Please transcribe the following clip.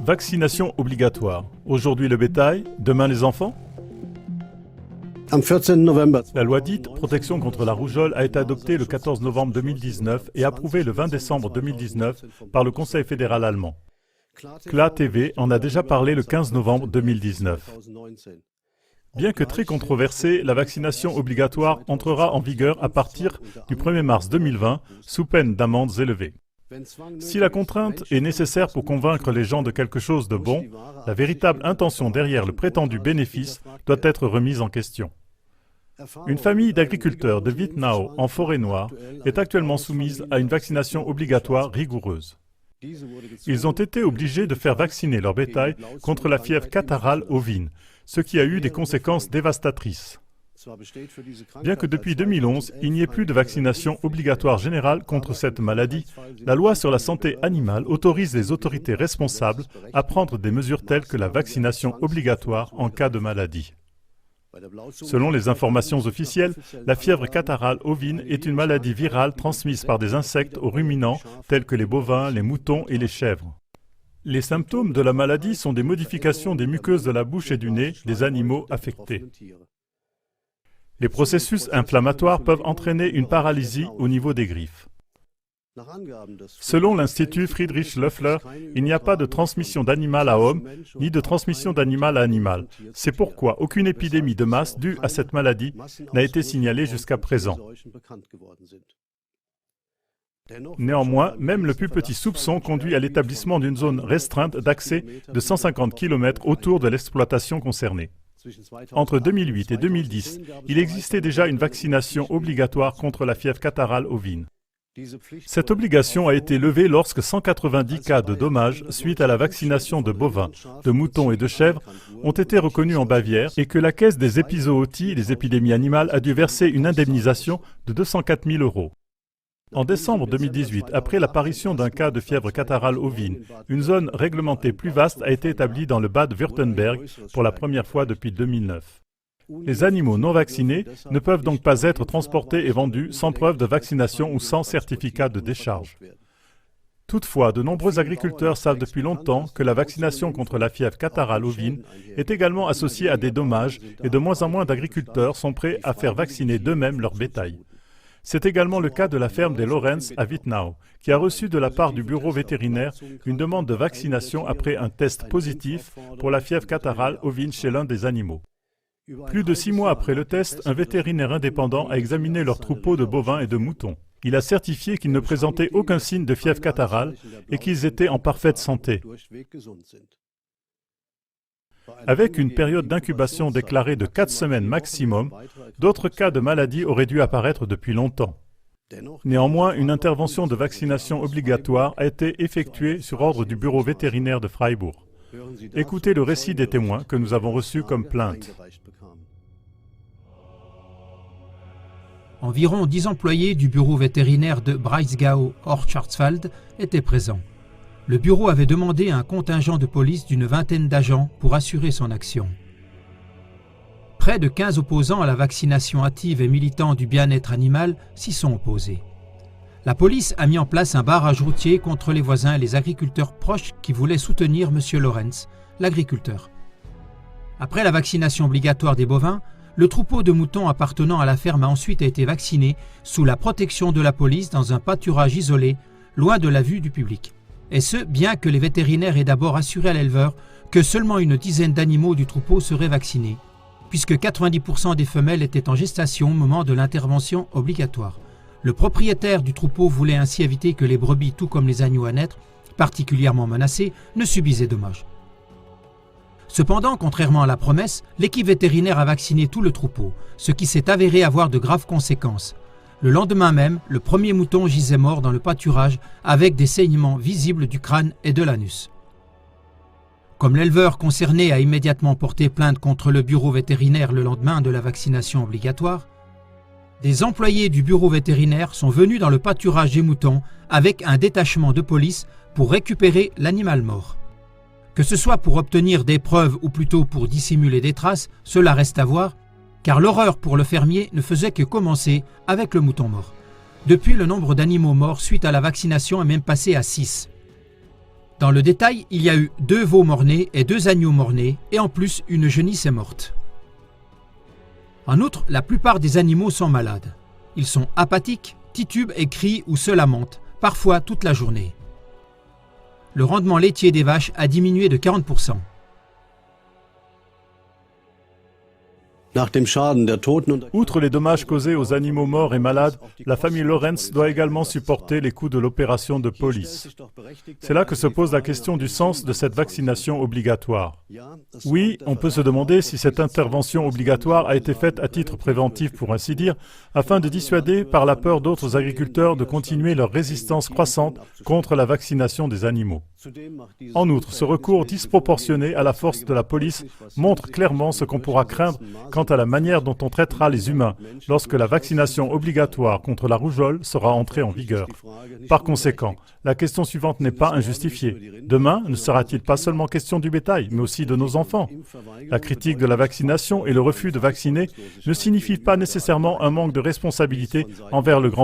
Vaccination obligatoire. Aujourd'hui le bétail, demain les enfants? La loi dite « Protection contre la rougeole » a été adoptée le 14 novembre 2019 et approuvée le 20 décembre 2019 par le Conseil fédéral allemand. CLA TV en a déjà parlé le 15 novembre 2019. Bien que très controversée, la vaccination obligatoire entrera en vigueur à partir du 1er mars 2020 sous peine d'amendes élevées. Si la contrainte est nécessaire pour convaincre les gens de quelque chose de bon, la véritable intention derrière le prétendu bénéfice doit être remise en question. Une famille d'agriculteurs de Wittenau, en Forêt-Noire, est actuellement soumise à une vaccination obligatoire rigoureuse. Ils ont été obligés de faire vacciner leur bétail contre la fièvre catarrhale ovine, ce qui a eu des conséquences dévastatrices. Bien que depuis 2011, il n'y ait plus de vaccination obligatoire générale contre cette maladie, la loi sur la santé animale autorise les autorités responsables à prendre des mesures telles que la vaccination obligatoire en cas de maladie. Selon les informations officielles, la fièvre catarrhale ovine est une maladie virale transmise par des insectes aux ruminants tels que les bovins, les moutons et les chèvres. Les symptômes de la maladie sont des modifications des muqueuses de la bouche et du nez des animaux affectés. Les processus inflammatoires peuvent entraîner une paralysie au niveau des griffes. Selon l'Institut Friedrich Loeffler, il n'y a pas de transmission d'animal à homme, ni de transmission d'animal à animal. C'est pourquoi aucune épidémie de masse due à cette maladie n'a été signalée jusqu'à présent. Néanmoins, même le plus petit soupçon conduit à l'établissement d'une zone restreinte d'accès de 150 km autour de l'exploitation concernée. Entre 2008 et 2010, il existait déjà une vaccination obligatoire contre la fièvre catarrhale ovine. Cette obligation a été levée lorsque 190 cas de dommages suite à la vaccination de bovins, de moutons et de chèvres ont été reconnus en Bavière et que la caisse des épizooties, les épidémies animales, a dû verser une indemnisation de 204 000 €. En décembre 2018, après l'apparition d'un cas de fièvre catarrhale ovine, une zone réglementée plus vaste a été établie dans le Bade-Württemberg pour la première fois depuis 2009. Les animaux non vaccinés ne peuvent donc pas être transportés et vendus sans preuve de vaccination ou sans certificat de décharge. Toutefois, de nombreux agriculteurs savent depuis longtemps que la vaccination contre la fièvre catarrhale ovine est également associée à des dommages et de moins en moins d'agriculteurs sont prêts à faire vacciner d'eux-mêmes leur bétail. C'est également le cas de la ferme des Lorenz à Wittenau, qui a reçu de la part du bureau vétérinaire une demande de vaccination après un test positif pour la fièvre catarrhale ovine chez l'un des animaux. Plus de 6 mois après le test, un vétérinaire indépendant a examiné leur troupeau de bovins et de moutons. Il a certifié qu'ils ne présentaient aucun signe de fièvre catarrhale et qu'ils étaient en parfaite santé. Avec une période d'incubation déclarée de 4 semaines maximum, d'autres cas de maladie auraient dû apparaître depuis longtemps. Néanmoins, une intervention de vaccination obligatoire a été effectuée sur ordre du bureau vétérinaire de Freiburg. Écoutez le récit des témoins que nous avons reçus comme plainte. Environ 10 employés du bureau vétérinaire de Breisgau-Orchardswald étaient présents. Le bureau avait demandé un contingent de police d'une vingtaine d'agents pour assurer son action. Près de 15 opposants à la vaccination hâtive et militants du bien-être animal s'y sont opposés. La police a mis en place un barrage routier contre les voisins et les agriculteurs proches qui voulaient soutenir M. Lorenz, l'agriculteur. Après la vaccination obligatoire des bovins, le troupeau de moutons appartenant à la ferme a ensuite été vacciné sous la protection de la police dans un pâturage isolé, loin de la vue du public. Et ce, bien que les vétérinaires aient d'abord assuré à l'éleveur que seulement une dizaine d'animaux du troupeau seraient vaccinés, puisque 90% des femelles étaient en gestation au moment de l'intervention obligatoire. Le propriétaire du troupeau voulait ainsi éviter que les brebis, tout comme les agneaux à naître, particulièrement menacés, ne subissent des dommages. Cependant, contrairement à la promesse, l'équipe vétérinaire a vacciné tout le troupeau, ce qui s'est avéré avoir de graves conséquences. Le lendemain même, le premier mouton gisait mort dans le pâturage avec des saignements visibles du crâne et de l'anus. Comme l'éleveur concerné a immédiatement porté plainte contre le bureau vétérinaire le lendemain de la vaccination obligatoire, des employés du bureau vétérinaire sont venus dans le pâturage des moutons avec un détachement de police pour récupérer l'animal mort. Que ce soit pour obtenir des preuves ou plutôt pour dissimuler des traces, cela reste à voir, car l'horreur pour le fermier ne faisait que commencer avec le mouton mort. Depuis, le nombre d'animaux morts suite à la vaccination est même passé à 6. Dans le détail, il y a eu 2 veaux morts-nés et 2 agneaux morts-nés, et en plus une genisse est morte. En outre, la plupart des animaux sont malades. Ils sont apathiques, titubent et crient ou se lamentent, parfois toute la journée. Le rendement laitier des vaches a diminué de 40%. Outre les dommages causés aux animaux morts et malades, la famille Lorenz doit également supporter les coûts de l'opération de police. C'est là que se pose la question du sens de cette vaccination obligatoire. Oui, on peut se demander si cette intervention obligatoire a été faite à titre préventif, pour ainsi dire, afin de dissuader par la peur d'autres agriculteurs de continuer leur résistance croissante contre la vaccination des animaux. En outre, ce recours disproportionné à la force de la police montre clairement ce qu'on pourra craindre quant à la manière dont on traitera les humains lorsque la vaccination obligatoire contre la rougeole sera entrée en vigueur. Par conséquent, la question suivante n'est pas injustifiée. Demain, ne sera-t-il pas seulement question du bétail, mais aussi de nos enfants? La critique de la vaccination et le refus de vacciner ne signifient pas nécessairement un manque de responsabilité envers le grand